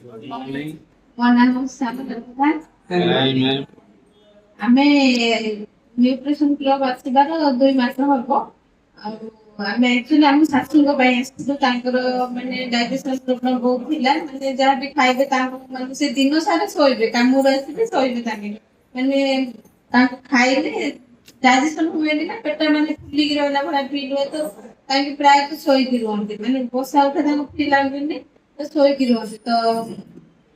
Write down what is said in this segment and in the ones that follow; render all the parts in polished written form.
Morning. ମୋ ନାମ ଶ୍ୟାମଲତା। Hi, ma'am. ଆମେ ନ୍ୟୁଟ୍ରିସନ କ୍ଲବ ଆସିବାର 2 ମାସ ହବ। ଆଉ ଆମେ ଆକ୍ଚୁଆଲି ଆମ ଶାଶୁଙ୍କ ପାଇଁ ଆସିଥିଲୁ। ତାଙ୍କର ମାନେ ଡାଇଜେସନ ପ୍ରୋବ୍ଲେମ ବହୁତ ଥିଲା। ମାନେ ଯାହା ବି ଖାଇବେ ତାଙ୍କୁ ମାନେ ସେ ଦିନ ସାରା ଶୋଇବେ, କାମରୁ ଆସିବେ ଶୋଇବେ। ତାଙ୍କେ ମାନେ ତାଙ୍କୁ ଖାଇଲେ ଡାଇଜେସନ ହୁଏନି ନା, ପେଟ ମାନେ ଫୁଲିକି ରହିଲା ଭଳିଆ ଫିଲ୍ ହୁଏ। ତ ତାଙ୍କେ ପ୍ରାୟତଃ ଶୋଇକି ରୁହନ୍ତି, ମାନେ ବସା ଉଠା ତାଙ୍କୁ ଫିଲ୍ ଲାଗେନି, ତ ଶୋଇକି ରୁହନ୍ତି। ତ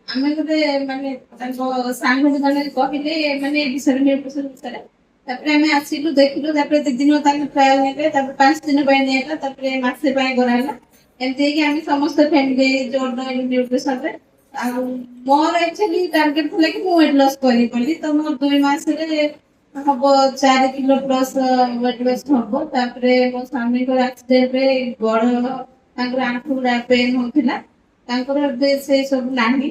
ଆମେ ଗୋଟେ ମାନେ ତାଙ୍କ ସାଙ୍ଗ ଜଣେ କହିଲେ ମାନେ ଏ ବିଷୟରେ ନ୍ୟୁଟ୍ରିସନ ବିଷୟରେ। ତାପରେ ଆମେ ଆସିଲୁ ଦେଖିଲୁ। ତାପରେ 2 ଦିନ ତାଙ୍କ ଟ୍ରାଏଲ ନେଲେ, ତାପରେ 5 ଦିନ ପାଇଁ ନିଆହେଲା, ତାପରେ ମାସେ ପାଇଁ କରାହେଲା। ଏମିତି ହେଇକି ଆମେ ସମସ୍ତେ ଫ୍ୟାମିଲି ଜଏନ୍ ହେଲୁ ନ୍ୟୁଟ୍ରିସନରେ। ଆଉ ମୋର ଆକ୍ଚୁଆଲି ଟାର୍ଗେଟ ଥିଲା କି ମୁଁ ୱେଟ୍ ଲସ୍ କରିବି ବୋଲି। ତ ମୋର 2 ମାସରେ ହବ 4 କିଲୋ ପ୍ଲସ୍ ୱେଟ୍ ଲସ୍ ହବ। ତାପରେ ମୋ ସ୍ୱାମୀଙ୍କର ଆକ୍ସିଡେଣ୍ଟରେ ଗୋଡ଼ ତାଙ୍କର ଆଣ୍ଠୁ ଗୁଡ଼ା ପେନ୍ ହଉଥିଲା। ତାଙ୍କର ଏବେ ସେ ସବୁ ନାହିଁ,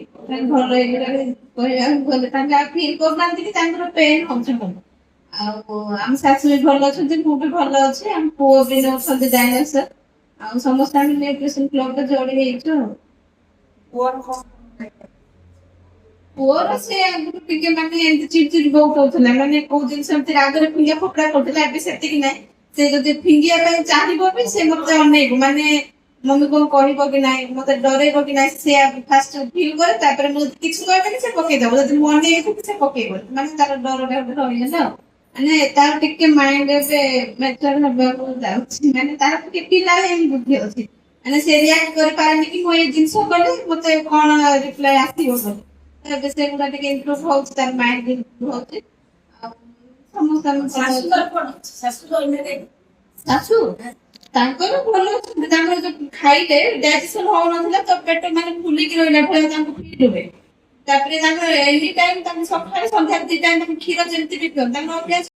ଭଲ ହେଇଗଲାଣି କହିବାକୁ ଗଲେ। ତାଙ୍କ ଆଉ ଫିଲ୍ କରୁନାହାନ୍ତି କି ତାଙ୍କର ପେନ୍ ହଉଛି ଭଲ। ଆଉ ଆମ ଶାଶୁ ବି ଭଲ ଅଛନ୍ତି, ମୁଁ ବି ଭଲ ଅଛି। ଆମ ପୁଅ ବି ଅଛନ୍ତି ଡାଇନସର। ଆଉ ସମସ୍ତେ ଆମେ ନ୍ୟୁଟ୍ରିସନ କ୍ଲବରେ ଯୋଡ଼ି ହେଇଛୁ ଆଉ। ପୁଅର ସେ ଆଗରୁ ଟିକେ ମାନେ ଏମିତି ଚିଡଚିଡି ବହୁତ ହଉଥିଲା। ମାନେ କୋଉ ଜିନିଷ ଏମିତି ରାଗରେ ଫିଙ୍ଗା ଫୋପଡା କରୁଥିଲା, ଏବେ ସେତିକି ନାହିଁ। ସେ ଯଦି ଫିଙ୍ଗିବା ପାଇଁ ଚାହିଁବ ବି ସେ ମତେ ଅନେଇବ, ମାନେ ମମି କଣ କହିବ କି ନାହିଁ, ମତେ ଡରେଇବ କି ନାହିଁ, ସେ ଫାଷ୍ଟ ଫିଲ୍ କରେ। ତାପରେ ମୁଁ କିଛି କହିବେନି, ସେ ପକେଇଦବ। ଯଦି ମୁଁ ଅନେଇଥିବି ସେ ପକେଇବନି, ମାନେ ତାର ଡରଟା ଗୋଟେ ରହିଗଲା ଆଉ। ମାନେ ତାର ଟିକେ ମାଇଣ୍ଡ ଏବେ ମେଚର ହେବାକୁ ଯାଉଛି। ମାନେ ତାର ଟିକେ ପିଲା ହେଇ ବୁଦ୍ଧି ଅଛି। ମାନେ ସେ ରିଆକ୍ଟ କରିପାରେନି କି ମୁଁ ଏଇ ଜିନିଷ କଲେ ମତେ କଣ ରିପ୍ଲାଏ ଆସିବ ବୋଲି। ଏବେ ସେଗୁଡା ଟିକେ ଇମ୍ପ୍ରୁଭ ହଉଛି, ତାର ମାଇଣ୍ଡ ଇମ୍ପ୍ରୁଭ ହଉଛି। ଆଉ ଶାଶୁ ତାଙ୍କର ଭଲ ଅଛନ୍ତି। ତାଙ୍କର ଯୋଉ ଖାଇଲେ ଡାଇଜେସନ ହଉନଥିଲା, ତ ପେଟ ମାନେ ଫୁଲିକି ରହିଲା ଭଳିଆ ତାଙ୍କୁ ଫିଲ୍ ହୁଏ। ତାପରେ ତାଙ୍କର ଏନି ଟାଇମ ତାଙ୍କୁ ସକାଳେ ସନ୍ଧ୍ୟା 2 ଟାଇମ ତାଙ୍କୁ କ୍ଷୀର ଯେମିତି ବି ପିଅନ୍ତି, ତାଙ୍କର ଅଭ୍ୟାସ।